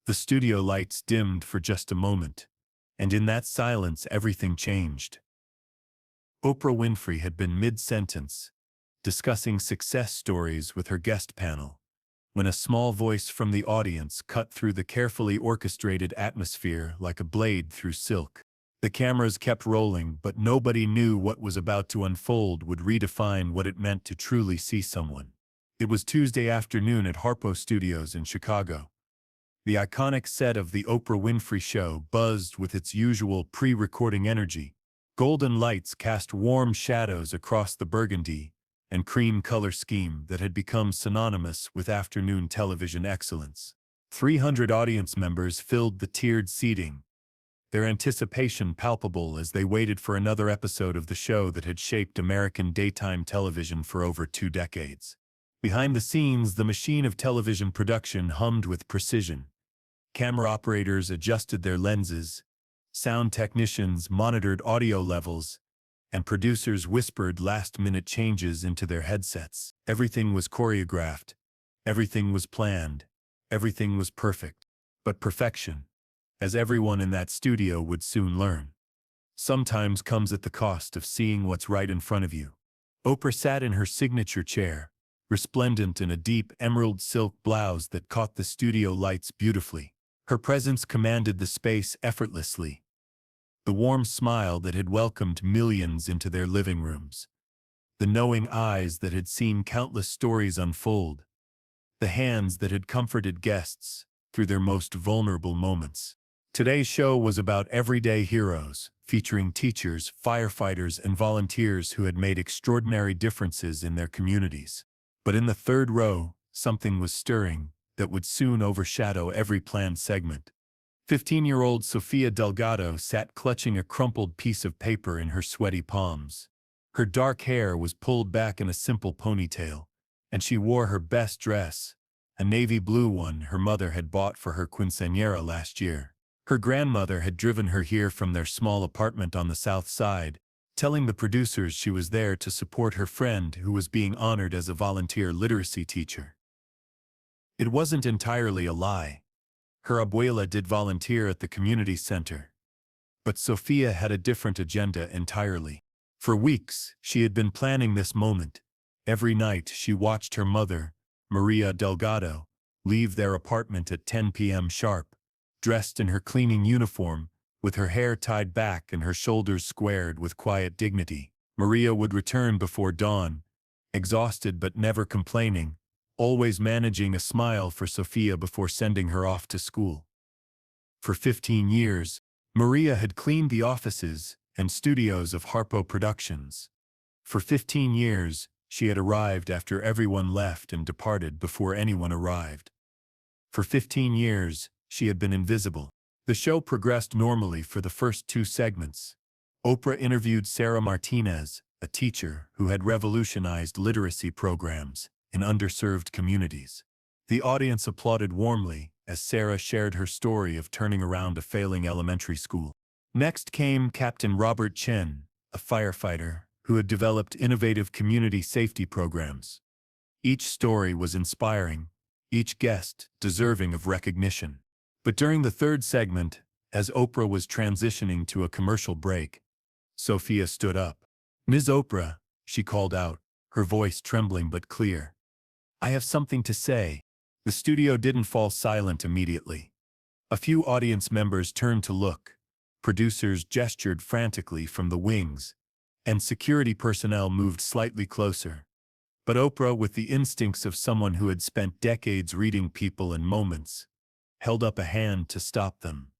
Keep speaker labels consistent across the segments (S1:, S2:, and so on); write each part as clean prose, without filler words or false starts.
S1: The studio lights dimmed for just a moment, and in that silence everything changed. Oprah Winfrey had been mid-sentence, discussing success stories with her guest panel, when a small voice from the audience cut through the carefully orchestrated atmosphere like a blade through silk. The cameras kept rolling, but nobody knew what was about to unfold would redefine what it meant to truly see someone. It was Tuesday afternoon at Harpo Studios in Chicago. The iconic set of The Oprah Winfrey Show buzzed with its usual pre-recording energy. Golden lights cast warm shadows across the burgundy and cream color scheme that had become synonymous with afternoon television excellence. 300 audience members filled the tiered seating, their anticipation palpable as they waited for another episode of the show that had shaped American daytime television for over 2 decades. Behind the scenes, the machine of television production hummed with precision. Camera operators adjusted their lenses, sound technicians monitored audio levels, and producers whispered last-minute changes into their headsets. Everything was choreographed, everything was planned, everything was perfect. But perfection, as everyone in that studio would soon learn, sometimes comes at the cost of seeing what's right in front of you. Oprah sat in her signature chair, resplendent in a deep emerald silk blouse that caught the studio lights beautifully. Her presence commanded the space effortlessly. The warm smile that had welcomed millions into their living rooms. The knowing eyes that had seen countless stories unfold. The hands that had comforted guests through their most vulnerable moments. Today's show was about everyday heroes, featuring teachers, firefighters, and volunteers who had made extraordinary differences in their communities. But in the third row, something was stirring that would soon overshadow every planned segment. 15-year-old Sofia Delgado sat clutching a crumpled piece of paper in her sweaty palms. Her dark hair was pulled back in a simple ponytail, and she wore her best dress, a navy blue one her mother had bought for her quinceañera last year. Her grandmother had driven her here from their small apartment on the south side, telling the producers she was there to support her friend who was being honored as a volunteer literacy teacher. It wasn't entirely a lie. Her abuela did volunteer at the community center. But Sofia had a different agenda entirely. For weeks, she had been planning this moment. Every night she watched her mother, Maria Delgado, leave their apartment at 10 p.m. sharp, dressed in her cleaning uniform, with her hair tied back and her shoulders squared with quiet dignity. Maria would return before dawn, exhausted but never complaining, always managing a smile for Sofia before sending her off to school. For 15 years, Maria had cleaned the offices and studios of Harpo Productions. For 15 years, she had arrived after everyone left and departed before anyone arrived. For 15 years, she had been invisible. The show progressed normally for the first 2 segments. Oprah interviewed Sarah Martinez, a teacher who had revolutionized literacy programs in underserved communities. The audience applauded warmly as Sarah shared her story of turning around a failing elementary school. Next came Captain Robert Chen, a firefighter who had developed innovative community safety programs. Each story was inspiring, each guest deserving of recognition. But during the third segment, as Oprah was transitioning to a commercial break, Sofia stood up. "Ms. Oprah," she called out, her voice trembling but clear. "I have something to say." The studio didn't fall silent immediately. A few audience members turned to look, producers gestured frantically from the wings, and security personnel moved slightly closer. But Oprah, with the instincts of someone who had spent decades reading people and moments, held up a hand to stop them.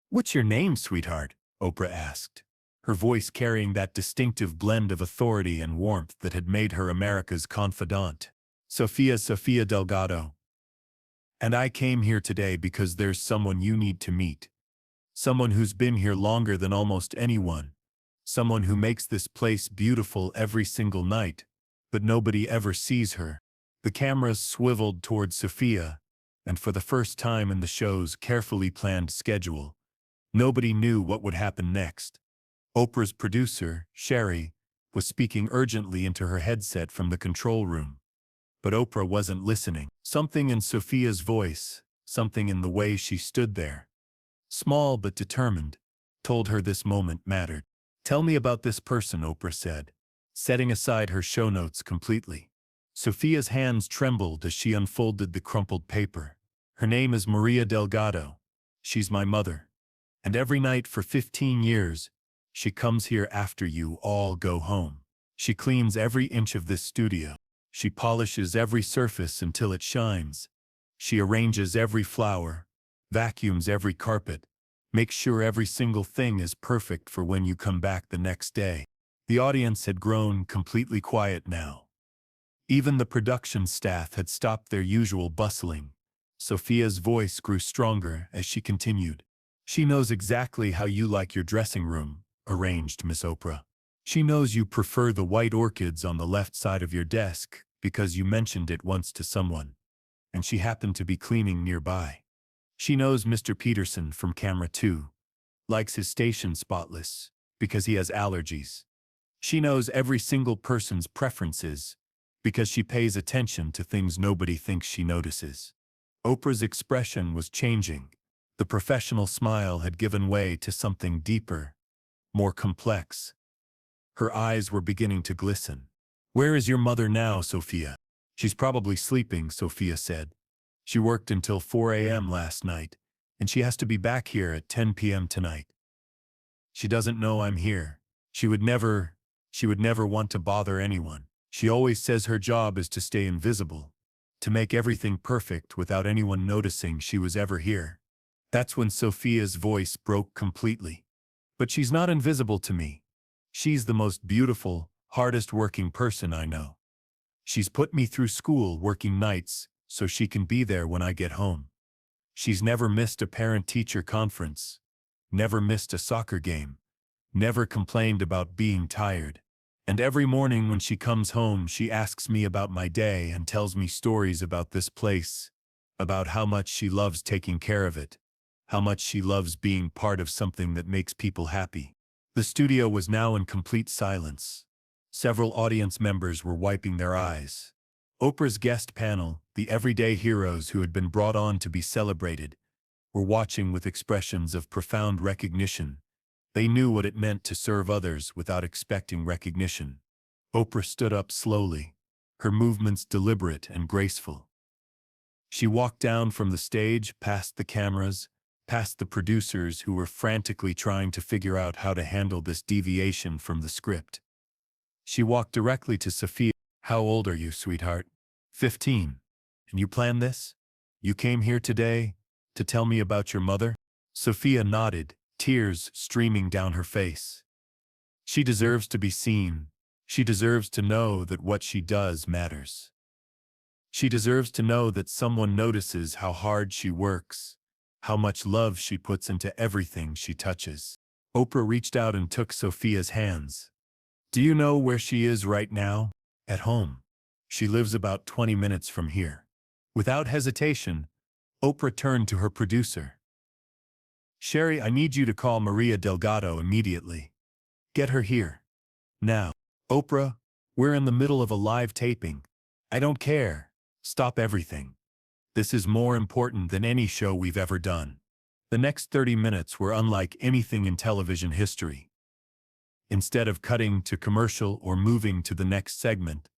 S1: "What's your name, sweetheart?" Oprah asked, her voice carrying that distinctive blend of authority and warmth that had made her America's confidant. Sofia Delgado. "And I came here today because there's someone you need to meet. Someone who's been here longer than almost anyone. Someone who makes this place beautiful every single night, but nobody ever sees her." The cameras swiveled toward Sofia, and for the first time in the show's carefully planned schedule, nobody knew what would happen next. Oprah's producer, Sherry, was speaking urgently into her headset from the control room. But Oprah wasn't listening. Something in Sofia's voice, Something in the way she stood there, small but determined, told her this moment mattered. "Tell me about this person," Oprah said, setting aside her show notes completely. Sofia's hands trembled as she unfolded the crumpled paper. "Her name is Maria Delgado. She's my mother. And every night for 15 years, she comes here after you all go home. She cleans every inch of this studio. She polishes every surface until it shines. She arranges every flower, vacuums every carpet, makes sure every single thing is perfect for when you come back the next day." The audience had grown completely quiet now. Even the production staff had stopped their usual bustling. Sofia's voice grew stronger as she continued. "She knows exactly how you like your dressing room arranged, Miss Oprah. She knows you prefer the white orchids on the left side of your desk because you mentioned it once to someone, and she happened to be cleaning nearby. She knows Mr. Peterson from Camera 2 likes his station spotless because he has allergies. She knows every single person's preferences because she pays attention to things nobody thinks she notices." Oprah's expression was changing. The professional smile had given way to something deeper, more complex. Her eyes were beginning to glisten. "Where is your mother now, Sofia?" "She's probably sleeping," Sofia said. "She worked until 4 a.m. last night, and she has to be back here at 10 p.m. tonight. She doesn't know I'm here. She would never want to bother anyone. She always says her job is to stay invisible, to make everything perfect without anyone noticing she was ever here." That's when Sofia's voice broke completely. "But she's not invisible to me. She's the most beautiful, hardest working person I know. She's put me through school working nights so she can be there when I get home. She's never missed a parent-teacher conference, never missed a soccer game, never complained about being tired. And every morning when she comes home, she asks me about my day and tells me stories about this place, about how much she loves taking care of it, how much she loves being part of something that makes people happy." The studio was now in complete silence. Several audience members were wiping their eyes. Oprah's guest panel, the everyday heroes who had been brought on to be celebrated, were watching with expressions of profound recognition. They knew what it meant to serve others without expecting recognition. Oprah stood up slowly, her movements deliberate and graceful. She walked down from the stage, past the cameras, past the producers who were frantically trying to figure out how to handle this deviation from the script. She walked directly to Sofia. "How old are you, sweetheart?" 15. "And you planned this? You came here today to tell me about your mother?" Sofia nodded, tears streaming down her face. "She deserves to be seen. She deserves to know that what she does matters. She deserves to know that someone notices how hard she works, how much love she puts into everything she touches." Oprah reached out and took Sofia's hands. "Do you know where she is right now? At home. She lives about 20 minutes from here." Without hesitation, Oprah turned to her producer. "Sherry, I need you to call Maria Delgado immediately. Get her here. Now." "Oprah, we're in the middle of a live taping. I don't care. Stop everything. This is more important than any show we've ever done." The next 30 minutes were unlike anything in television history. Instead of cutting to commercial or moving to the next segment,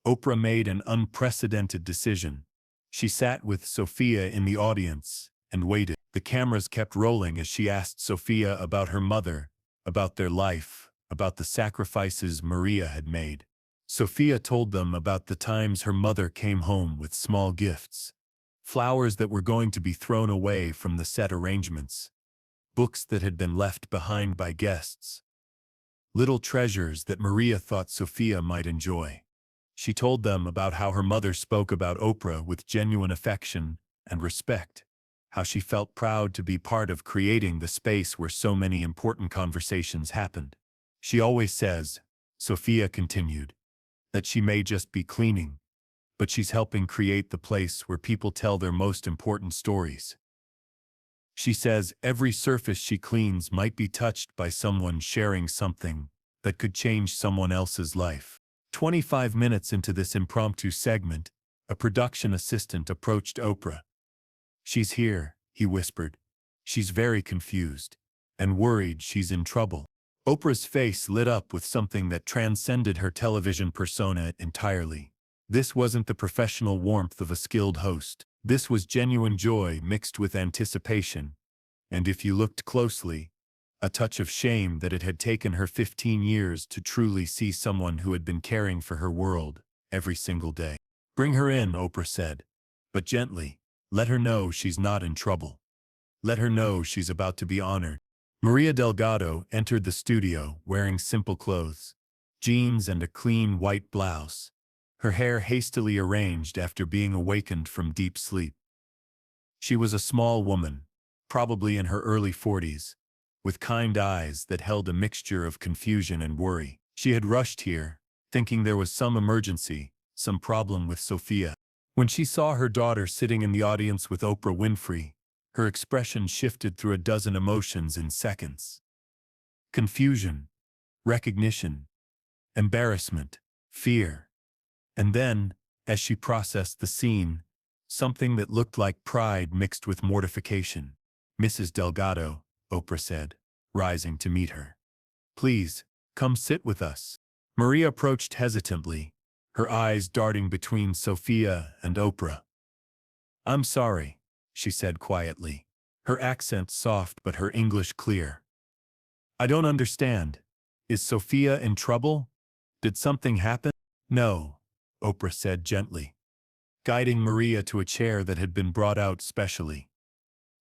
S1: Oprah made an unprecedented decision. She sat with Sofia in the audience and waited. The cameras kept rolling as she asked Sofia about her mother, about their life, about the sacrifices Maria had made. Sofia told them about the times her mother came home with small gifts, flowers that were going to be thrown away from the set arrangements, books that had been left behind by guests, little treasures that Maria thought Sofia might enjoy. She told them about how her mother spoke about Oprah with genuine affection and respect, how she felt proud to be part of creating the space where so many important conversations happened. "She always says," Sofia continued, "that she may just be cleaning, but she's helping create the place where people tell their most important stories. She says every surface she cleans might be touched by someone sharing something that could change someone else's life." 25 minutes into this impromptu segment, a production assistant approached Oprah. "She's here," he whispered. "She's very confused and worried she's in trouble." Oprah's face lit up with something that transcended her television persona entirely. This wasn't the professional warmth of a skilled host. This was genuine joy mixed with anticipation, and if you looked closely, a touch of shame that it had taken her 15 years to truly see someone who had been caring for her world every single day. "Bring her in," Oprah said, but gently. "Let her know she's not in trouble. Let her know she's about to be honored." Maria Delgado entered the studio wearing simple clothes, jeans and a clean white blouse, her hair hastily arranged after being awakened from deep sleep. She was a small woman, probably in her early 40s, with kind eyes that held a mixture of confusion and worry. She had rushed here, thinking there was some emergency, some problem with Sofia. When she saw her daughter sitting in the audience with Oprah Winfrey, her expression shifted through a dozen emotions in seconds. Confusion, recognition, embarrassment, fear. And then, as she processed the scene, something that looked like pride mixed with mortification. "Mrs. Delgado," Oprah said, rising to meet her. "Please, come sit with us." Maria approached hesitantly, her eyes darting between Sofia and Oprah. "I'm sorry," she said quietly, her accent soft but her English clear. "I don't understand. Is Sofia in trouble? Did something happen?" "No," Oprah said gently, guiding Maria to a chair that had been brought out specially.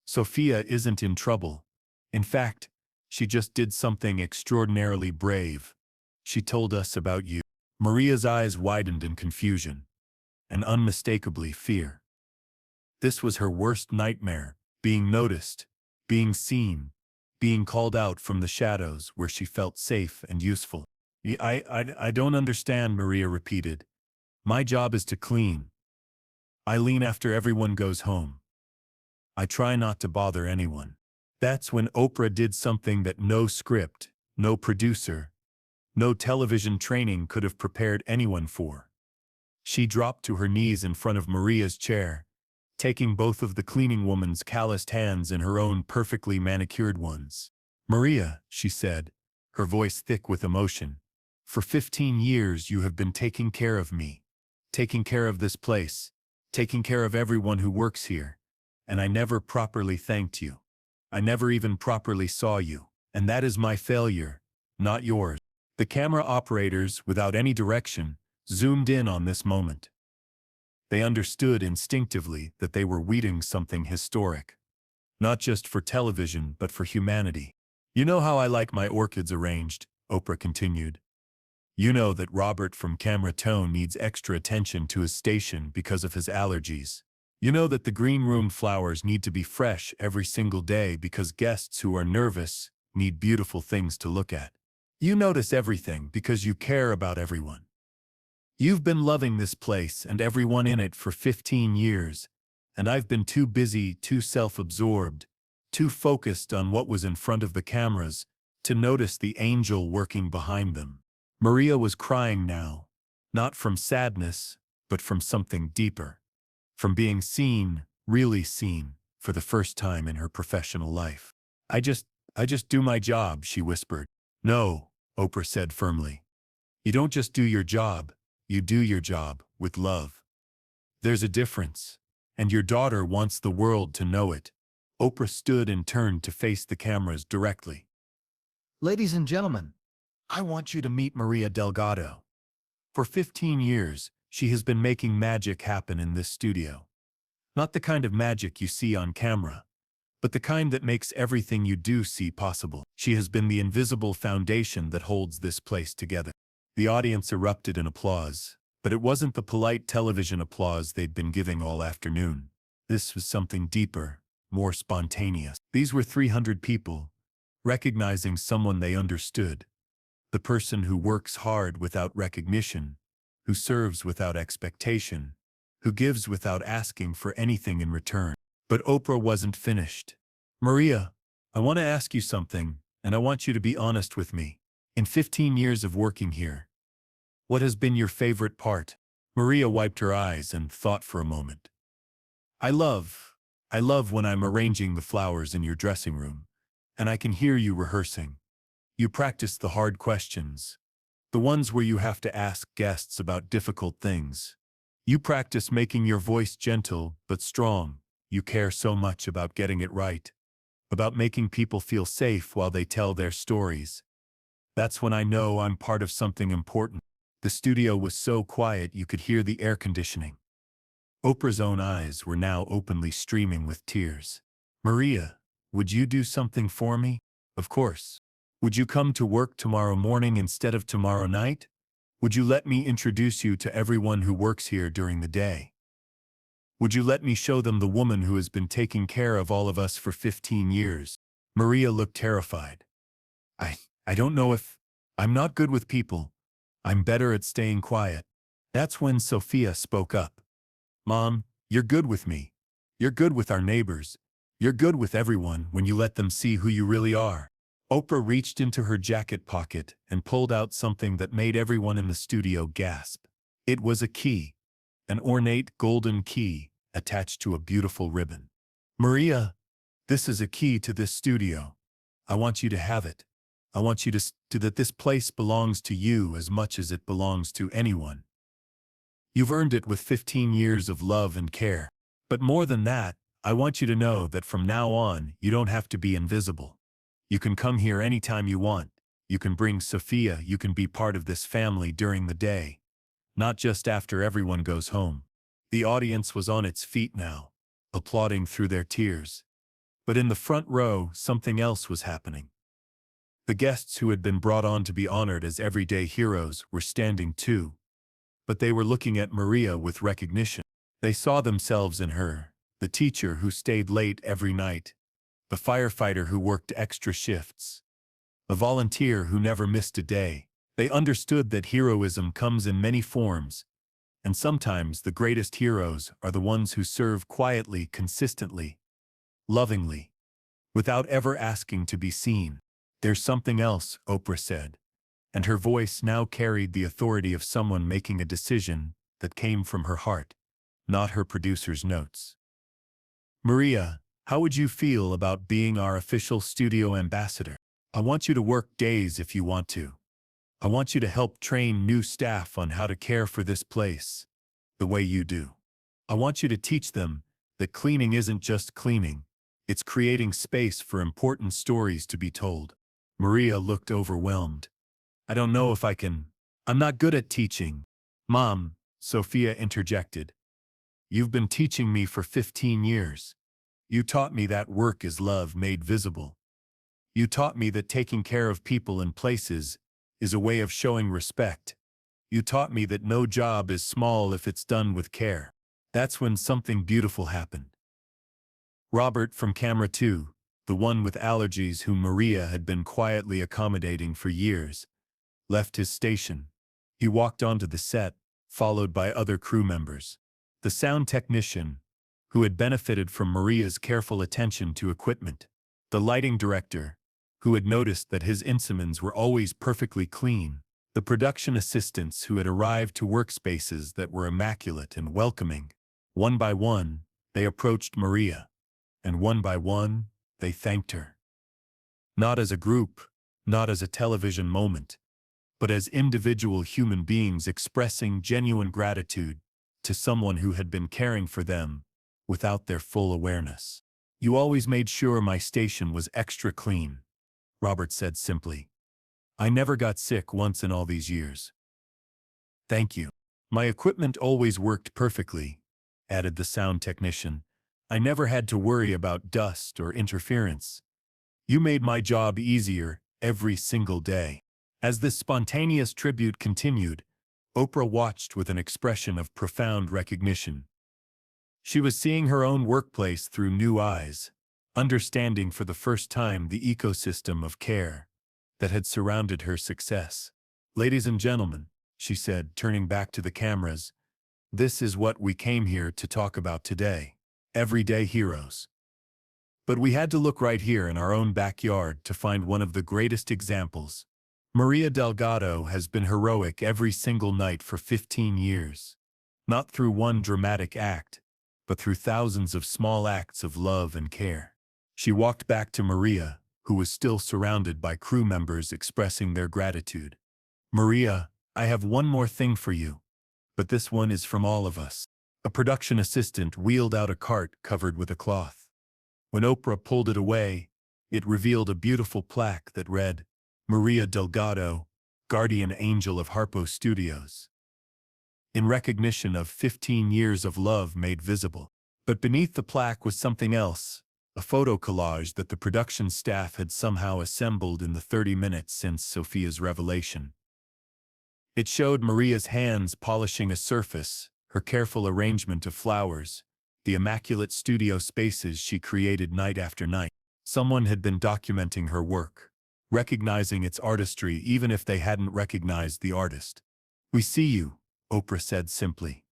S1: "Sofia isn't in trouble. In fact, she just did something extraordinarily brave. She told us about you." Maria's eyes widened in confusion, and unmistakably fear. This was her worst nightmare, being noticed, being seen, being called out from the shadows where she felt safe and useful. I don't understand," Maria repeated. "My job is to clean. I lean after everyone goes home. I try not to bother anyone." That's when Oprah did something that no script, no producer, no television training could have prepared anyone for. She dropped to her knees in front of Maria's chair, taking both of the cleaning woman's calloused hands in her own perfectly manicured ones. "Maria," she said, her voice thick with emotion, "for 15 years you have been taking care of me, taking care of this place, taking care of everyone who works here, and I never properly thanked you. I never even properly saw you, and that is my failure, not yours." The camera operators, without any direction, zoomed in on this moment. They understood instinctively that they were weeding something historic, not just for television but for humanity. "You know how I like my orchids arranged," Oprah continued. "You know that Robert from Camera Tone needs extra attention to his station because of his allergies. You know that the green room flowers need to be fresh every single day because guests who are nervous need beautiful things to look at. You notice everything because you care about everyone. You've been loving this place and everyone in it for 15 years, and I've been too busy, too self-absorbed, too focused on what was in front of the cameras to notice the angel working behind them." Maria was crying now, not from sadness, but from something deeper, from being seen, really seen, for the first time in her professional life. I just do my job," she whispered. "No," Oprah said firmly. "You don't just do your job, you do your job with love. There's a difference, and your daughter wants the world to know it." Oprah stood and turned to face the cameras directly. "Ladies and gentlemen, I want you to meet Maria Delgado. For 15 years, she has been making magic happen in this studio. Not the kind of magic you see on camera, but the kind that makes everything you do see possible. She has been the invisible foundation that holds this place together." The audience erupted in applause, but it wasn't the polite television applause they'd been giving all afternoon. This was something deeper, more spontaneous. These were 300 people, recognizing someone they understood. The person who works hard without recognition, who serves without expectation, who gives without asking for anything in return. But Oprah wasn't finished. "Maria, I want to ask you something, and I want you to be honest with me. In 15 years of working here, what has been your favorite part?" Maria wiped her eyes and thought for a moment. I love I love when I'm arranging the flowers in your dressing room, and I can hear you rehearsing. You practice the hard questions, the ones where you have to ask guests about difficult things. You practice making your voice gentle but strong. You care so much about getting it right, about making people feel safe while they tell their stories. That's when I know I'm part of something important. The studio was so quiet you could hear the air conditioning. Oprah's own eyes were now openly streaming with tears. Maria, would you do something for me? Of course. Would you come to work tomorrow morning instead of tomorrow night? Would you let me introduce you to everyone who works here during the day? Would you let me show them the woman who has been taking care of all of us for 15 years? Maria looked terrified. I don't know if I'm not good with people. I'm better at staying quiet. That's when Sofia spoke up. Mom, you're good with me. You're good with our neighbors. You're good with everyone when you let them see who you really are. Oprah reached into her jacket pocket and pulled out something that made everyone in the studio gasp. It was a key, an ornate golden key attached to a beautiful ribbon. Maria, this is a key to this studio. I want you to have it. I want you to that this place belongs to you as much as it belongs to anyone. You've earned it with 15 years of love and care. But more than that, I want you to know that from now on, you don't have to be invisible. You can come here anytime you want. You can bring Sofia. You can be part of this family during the day, not just after everyone goes home. The audience was on its feet now, applauding through their tears. But in the front row, something else was happening. The guests who had been brought on to be honored as everyday heroes were standing too. But they were looking at Maria with recognition. They saw themselves in her, the teacher who stayed late every night, the firefighter who worked extra shifts, a volunteer who never missed a day. They understood that heroism comes in many forms, and sometimes the greatest heroes are the ones who serve quietly, consistently, lovingly, without ever asking to be seen. There's something else, Oprah said, and her voice now carried the authority of someone making a decision that came from her heart, not her producer's notes. Maria, how would you feel about being our official studio ambassador? I want you to work days if you want to. I want you to help train new staff on how to care for this place the way you do. I want you to teach them that cleaning isn't just cleaning, it's creating space for important stories to be told. Maria looked overwhelmed. I don't know if I can. I'm not good at teaching. Mom, Sofia interjected. You've been teaching me for 15 years. You taught me that work is love made visible. You taught me that taking care of people and places is a way of showing respect. You taught me that no job is small if it's done with care. That's when something beautiful happened. Robert from Camera 2, the one with allergies whom Maria had been quietly accommodating for years, left his station. He walked onto the set, followed by other crew members. The sound technician, who had benefited from Maria's careful attention to equipment. The lighting director, who had noticed that his instruments were always perfectly clean. The production assistants who had arrived to workspaces that were immaculate and welcoming. One by one, they approached Maria, and one by one, they thanked her. Not as a group, not as a television moment, but as individual human beings expressing genuine gratitude to someone who had been caring for them without their full awareness. You always made sure my station was extra clean, Robert said simply. I never got sick once in all these years. Thank you. My equipment always worked perfectly, added the sound technician. I never had to worry about dust or interference. You made my job easier every single day. As this spontaneous tribute continued, Oprah watched with an expression of profound recognition. She was seeing her own workplace through new eyes, understanding for the first time the ecosystem of care that had surrounded her success. Ladies and gentlemen, she said, turning back to the cameras, this is what we came here to talk about today. Everyday heroes. But we had to look right here in our own backyard to find one of the greatest examples. Maria Delgado has been heroic every single night for 15 years. Not through one dramatic act, but through thousands of small acts of love and care. She walked back to Maria, who was still surrounded by crew members expressing their gratitude. "Maria, I have one more thing for you, but this one is from all of us." A production assistant wheeled out a cart covered with a cloth. When Oprah pulled it away, it revealed a beautiful plaque that read, "Maria Delgado, Guardian Angel of Harpo Studios," in recognition of 15 years of love made visible. But beneath the plaque was something else, a photo collage that the production staff had somehow assembled in the 30 minutes since Sofia's revelation. It showed Maria's hands polishing a surface, her careful arrangement of flowers, the immaculate studio spaces she created night after night. Someone had been documenting her work, recognizing its artistry even if they hadn't recognized the artist. "We see you," Oprah said simply.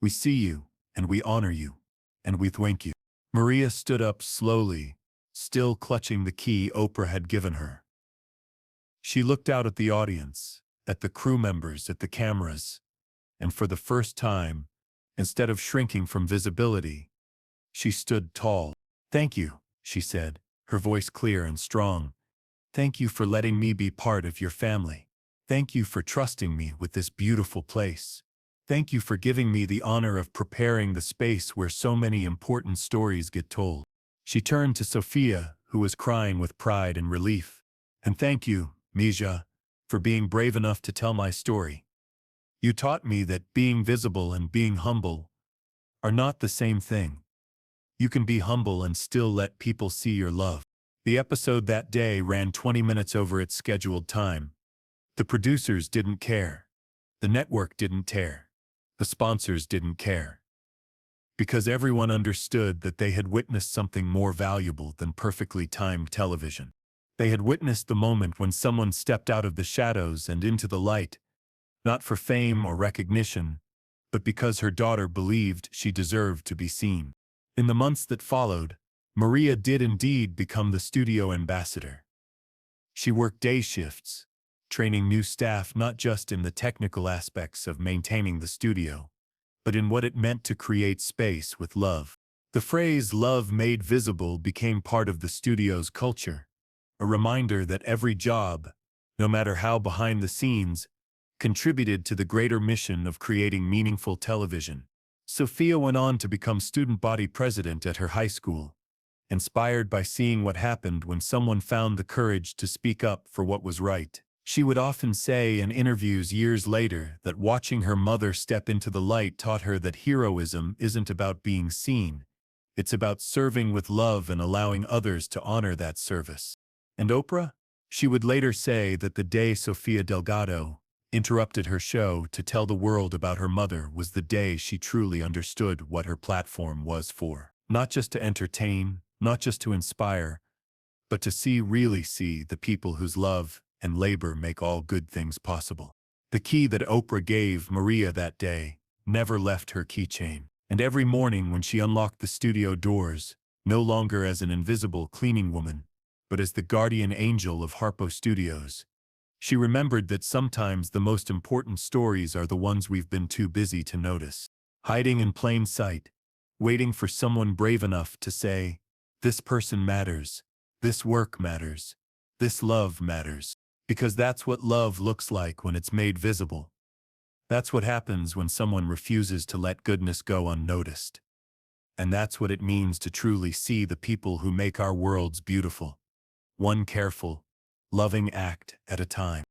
S1: "We see you, and we honor you, and we thank you." Maria stood up slowly, still clutching the key Oprah had given her. She looked out at the audience, at the crew members, at the cameras, and for the first time, instead of shrinking from visibility, she stood tall. "Thank you," she said, her voice clear and strong. "Thank you for letting me be part of your family. Thank you for trusting me with this beautiful place. Thank you for giving me the honor of preparing the space where so many important stories get told." She turned to Sofia, who was crying with pride and relief. "And thank you, Mija, for being brave enough to tell my story. You taught me that being visible and being humble are not the same thing. You can be humble and still let people see your love." The episode that day ran 20 minutes over its scheduled time. The producers didn't care. The network didn't care. The sponsors didn't care. Because everyone understood that they had witnessed something more valuable than perfectly timed television. They had witnessed the moment when someone stepped out of the shadows and into the light, not for fame or recognition, but because her daughter believed she deserved to be seen. In the months that followed, Maria did indeed become the studio ambassador. She worked day shifts, training new staff not just in the technical aspects of maintaining the studio, but in what it meant to create space with love. The phrase "love made visible" became part of the studio's culture, a reminder that every job, no matter how behind the scenes, contributed to the greater mission of creating meaningful television. Sofia went on to become student body president at her high school, inspired by seeing what happened when someone found the courage to speak up for what was right. She would often say in interviews years later that watching her mother step into the light taught her that heroism isn't about being seen, it's about serving with love and allowing others to honor that service. And Oprah? She would later say that the day Sofia Delgado interrupted her show to tell the world about her mother was the day she truly understood what her platform was for. Not just to entertain, not just to inspire, but to really see the people whose love and labor make all good things possible. The key that Oprah gave Maria that day never left her keychain. And every morning when she unlocked the studio doors, no longer as an invisible cleaning woman, but as the guardian angel of Harpo Studios, she remembered that sometimes the most important stories are the ones we've been too busy to notice. Hiding in plain sight, waiting for someone brave enough to say, "This person matters, this work matters, this love matters." Because that's what love looks like when it's made visible. That's what happens when someone refuses to let goodness go unnoticed. And that's what it means to truly see the people who make our worlds beautiful, one careful, loving act at a time.